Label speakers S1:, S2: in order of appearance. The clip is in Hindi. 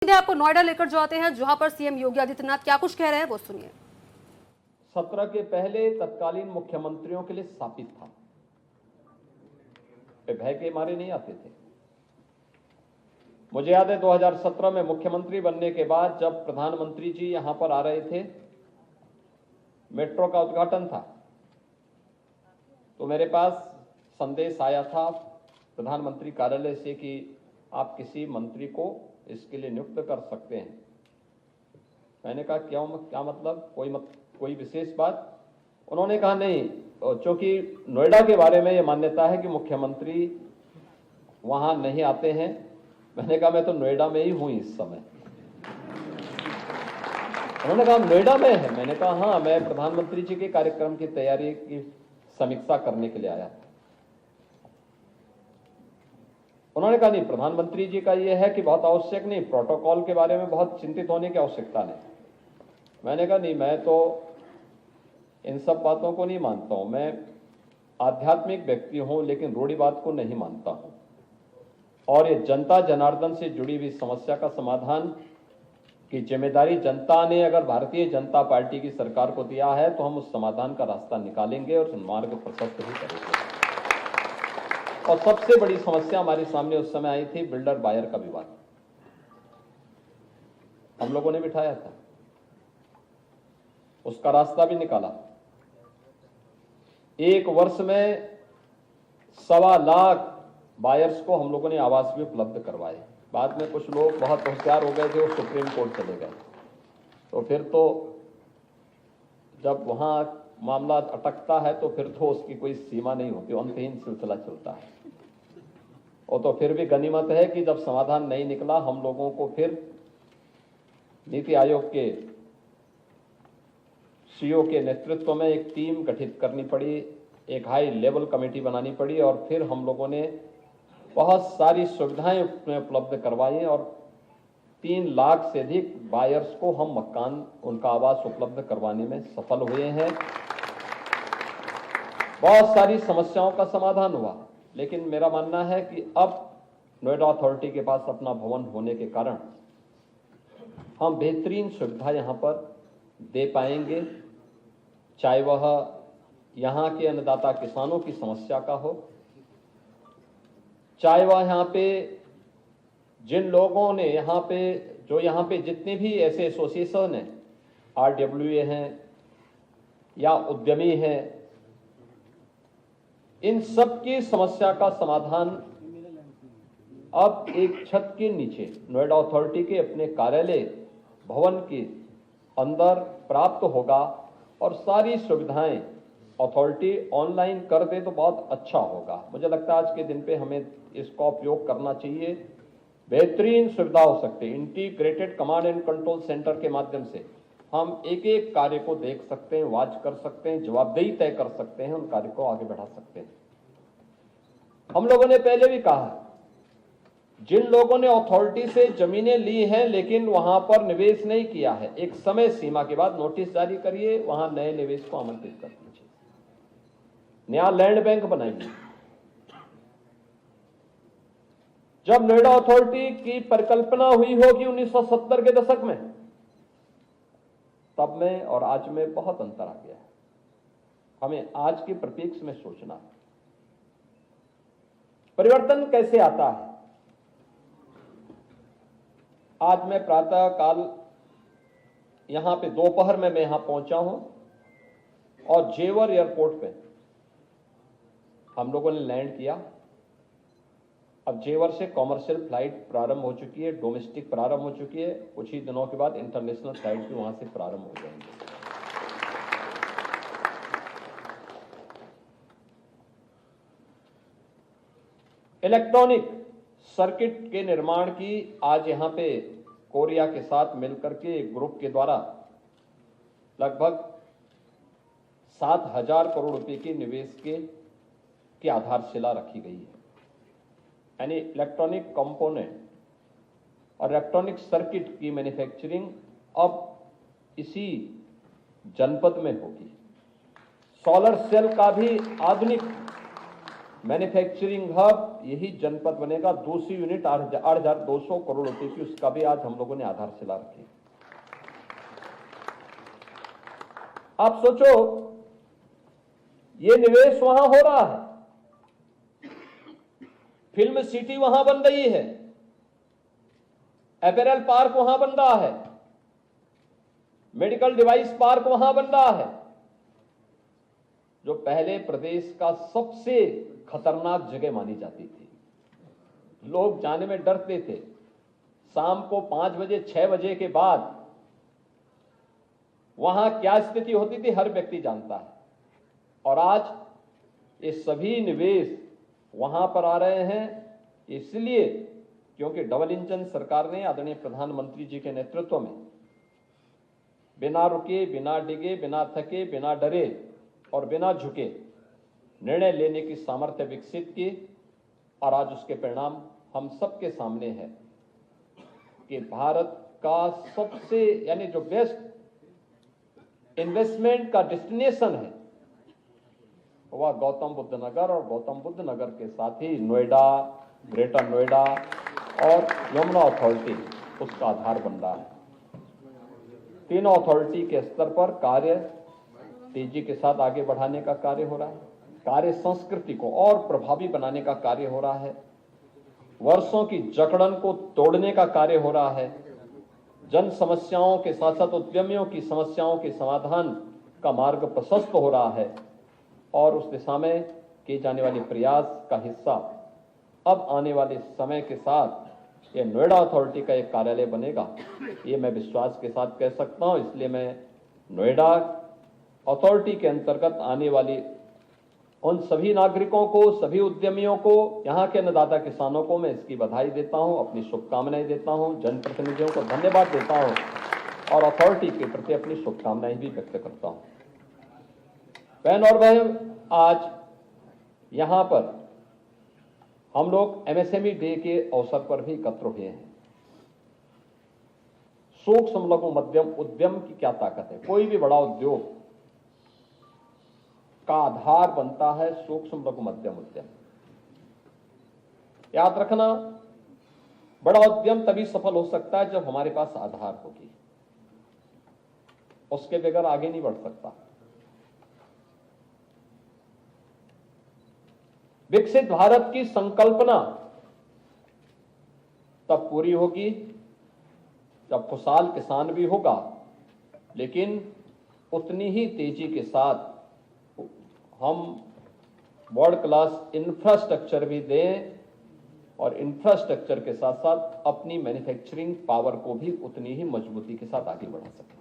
S1: सीधे आपको नोएडा लेकर जाते हैं, जहां पर सीएम योगी आदित्यनाथ क्या कुछ कह रहे हैं वो सुनिए।
S2: 17 के पहले तत्कालीन मुख्यमंत्रियों के लिए स्थापित था। वे भय के मारे नहीं आते थे। मुझे याद है 2017 में मुख्यमंत्री बनने के बाद जब प्रधानमंत्री जी यहां पर आ रहे थे, मेट्रो का उद्घाटन था, तो मेरे पास संदेश आया था प्रधानमंत्री कार्यालय से कि आप किसी मंत्री को इसके लिए नियुक्त कर सकते हैं। मैंने कहा क्या मतलब, कोई विशेष बात? उन्होंने कहा नहीं, क्योंकि नोएडा के बारे में यह मान्यता है कि मुख्यमंत्री वहां नहीं आते हैं। मैंने कहा मैं तो नोएडा में ही हूं इस समय। उन्होंने कहा नोएडा में है। मैंने कहा हाँ, मैं प्रधानमंत्री जी के कार्यक्रम की तैयारी की समीक्षा करने के लिए आया था। उन्होंने कहा नहीं, प्रधानमंत्री जी का यह है कि बहुत आवश्यक नहीं, प्रोटोकॉल के बारे में बहुत चिंतित होने की आवश्यकता नहीं। मैंने कहा नहीं, मैं तो इन सब बातों को नहीं मानता हूं। मैं आध्यात्मिक व्यक्ति हूं, लेकिन रूढ़िवाद को नहीं मानता हूं। और ये जनता जनार्दन से जुड़ी हुई समस्या का समाधान की जिम्मेदारी जनता ने अगर भारतीय जनता पार्टी की सरकार को दिया है, तो हम उस समाधान का रास्ता निकालेंगे और उस मार्ग प्रशस्त ही करेंगे। और सबसे बड़ी समस्या हमारे सामने उस समय आई थी, बिल्डर बायर का विवाद। हम लोगों ने बिठाया था, उसका रास्ता भी निकाला। एक वर्ष में 1.25 लाख बायर्स को हम लोगों ने आवास भी उपलब्ध करवाए। बाद में कुछ लोग बहुत होशियार हो गए थे, वो सुप्रीम कोर्ट चले गए। तो फिर तो जब वहां मामला अटकता है तो फिर तो उसकी कोई सीमा नहीं होती, अंतहीन सिलसिला चलता है। और तो फिर भी गनीमत है कि जब समाधान नहीं निकला, हम लोगों को फिर नीति आयोग के सीईओ के नेतृत्व में एक टीम गठित करनी पड़ी, एक हाई लेवल कमेटी बनानी पड़ी, और फिर हम लोगों ने बहुत सारी सुविधाएं उसमें उपलब्ध करवाई और 3 लाख से अधिक बायर्स को हम मकान, उनका आवास उपलब्ध करवाने में सफल हुए हैं। बहुत सारी समस्याओं का समाधान हुआ, लेकिन मेरा मानना है कि अब नोएडा अथॉरिटी के पास अपना भवन होने के कारण हम बेहतरीन सुविधा यहां पर दे पाएंगे, चाहे वह यहां के अन्नदाता किसानों की समस्या का हो, चाहे वह यहां पे जिन लोगों ने यहां पे जितने भी ऐसे एसोसिएशन हैं, RWA हैं या उद्यमी हैं, इन सब की समस्या का समाधान अब एक छत के नीचे नोएडा अथॉरिटी के अपने कार्यालय भवन के अंदर प्राप्त होगा। और सारी सुविधाएं अथॉरिटी ऑनलाइन कर दे तो बहुत अच्छा होगा। मुझे लगता है आज के दिन पे हमें इसका उपयोग करना चाहिए। बेहतरीन सुविधा हो सकती है। Integrated command and control centre के माध्यम से हम एक एक कार्य को देख सकते हैं, वॉच कर सकते हैं, जवाबदेही तय कर सकते हैं, उन कार्य को आगे बढ़ा सकते हैं। हम लोगों ने पहले भी कहा, जिन लोगों ने अथॉरिटी से जमीनें ली हैं लेकिन वहां पर निवेश नहीं किया है, एक समय सीमा के बाद नोटिस जारी करिए, वहां नए निवेश को आमंत्रित कर दीजिए, नया लैंड बैंक बनाइए। जब नोएडा अथॉरिटी की परिकल्पना हुई होगी 1970 के दशक में, तब में और आज में बहुत अंतर आ गया है। हमें आज के परिप्रेक्ष्य में सोचना है, परिवर्तन कैसे आता है। आज मैं प्रातः काल यहां पे दोपहर में मैं यहां पहुंचा हूं और जेवर एयरपोर्ट पे हम लोगों ने लैंड किया। अब जेवर से कॉमर्शियल फ्लाइट प्रारंभ हो चुकी है, डोमेस्टिक प्रारंभ हो चुकी है, कुछ ही दिनों के बाद इंटरनेशनल फ्लाइट भी वहां से प्रारंभ हो जाएंगे। इलेक्ट्रॉनिक सर्किट के निर्माण की आज यहां पे कोरिया के साथ मिलकर के एक ग्रुप के द्वारा लगभग 7,000 करोड़ रुपए के निवेश की आधारशिला रखी गई है। यानी इलेक्ट्रॉनिक कंपोनेंट और इलेक्ट्रॉनिक सर्किट की मैन्युफैक्चरिंग अब इसी जनपद में होगी। सोलर सेल का भी आधुनिक मैन्युफैक्चरिंग हब यही जनपद बनेगा। दूसरी यूनिट 8,200 करोड़ रुपए की, उसका भी आज हम लोगों ने आधारशिला रखी। आप सोचो, ये निवेश वहां हो रहा है, फिल्म सिटी वहां बन रही है, अपैरल पार्क वहां बन रहा है, मेडिकल डिवाइस पार्क वहां बन रहा है, जो पहले प्रदेश का सबसे खतरनाक जगह मानी जाती थी। लोग जाने में डरते थे। शाम को 5 बजे 6 बजे के बाद वहां क्या स्थिति होती थी हर व्यक्ति जानता है। और आज ये सभी निवेश वहां पर आ रहे हैं, इसलिए क्योंकि डबल इंजन सरकार ने आदरणीय प्रधानमंत्री जी के नेतृत्व में बिना रुके, बिना डिगे, बिना थके, बिना डरे और बिना झुके निर्णय लेने की सामर्थ्य विकसित की। और आज उसके परिणाम हम सबके सामने है कि भारत का सबसे यानी जो बेस्ट इन्वेस्टमेंट का डेस्टिनेशन है वह गौतम बुद्ध नगर, और गौतम बुद्ध नगर के साथ ही नोएडा, ग्रेटर नोएडा और यमुना अथॉरिटी उसका आधार बन रहा है। तीनों अथॉरिटी के स्तर पर कार्य तेजी के साथ आगे बढ़ाने का कार्य हो रहा है। कार्य संस्कृति को और प्रभावी बनाने का कार्य हो रहा है। वर्षों की जकड़न को तोड़ने का कार्य हो रहा है। जन समस्याओं के साथ साथ उद्यमियों की समस्याओं के समाधान का मार्ग प्रशस्त हो रहा है। और उस दिशा में किए जाने वाले प्रयास का हिस्सा अब आने वाले समय के साथ ये नोएडा अथॉरिटी का एक कार्यालय बनेगा, ये मैं विश्वास के साथ कह सकता हूं। इसलिए मैं नोएडा अथॉरिटी के अंतर्गत आने वाली उन सभी नागरिकों को, सभी उद्यमियों को, यहाँ के अन्नदाता किसानों को मैं इसकी बधाई देता हूँ, अपनी शुभकामनाएं देता हूँ, जनप्रतिनिधियों को धन्यवाद देता हूँ और अथॉरिटी के प्रति अपनी शुभकामनाएं भी व्यक्त करता हूँ। बहन और भाई, आज यहाँ पर हम लोग एमएसएमई डे के अवसर पर भी एकत्र हुए हैं। सूक्ष्म लघु मध्यम उद्यम की क्या ताकत है। कोई भी बड़ा उद्योग का आधार बनता है सूक्ष्म लघु मध्यम उद्यम। याद रखना, बड़ा उद्यम तभी सफल हो सकता है जब हमारे पास आधार होगी, उसके बगैर आगे नहीं बढ़ सकता। विकसित भारत की संकल्पना तब पूरी होगी जब खुशहाल किसान भी होगा, लेकिन उतनी ही तेजी के साथ हम वर्ल्ड क्लास इंफ्रास्ट्रक्चर भी दें और इंफ्रास्ट्रक्चर के साथ साथ अपनी मैन्युफैक्चरिंग पावर को भी उतनी ही मजबूती के साथ आगे बढ़ा सकें।